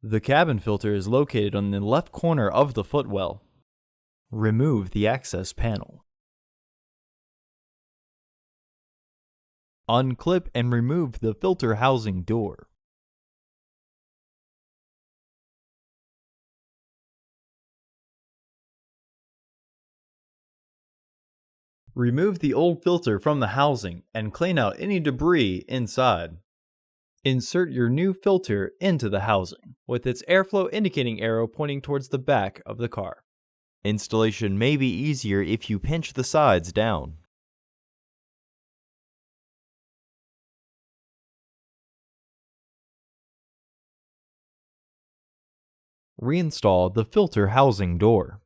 The cabin filter is located on the left corner of the footwell. Remove the access panel. Unclip and remove the filter housing door. Remove the old filter from the housing and clean out any debris inside. Insert your new filter into the housing, with its airflow indicating arrow pointing towards the back of the car. Installation may be easier if you pinch the sides down. Reinstall the filter housing door.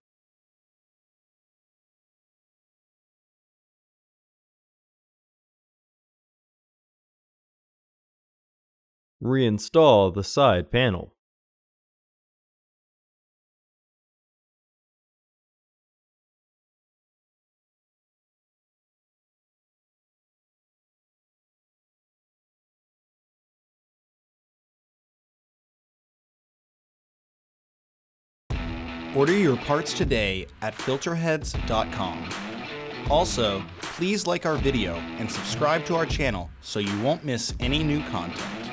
Reinstall the side panel. Order your parts today at filterheads.com. Also, please like our video and subscribe to our channel so you won't miss any new content.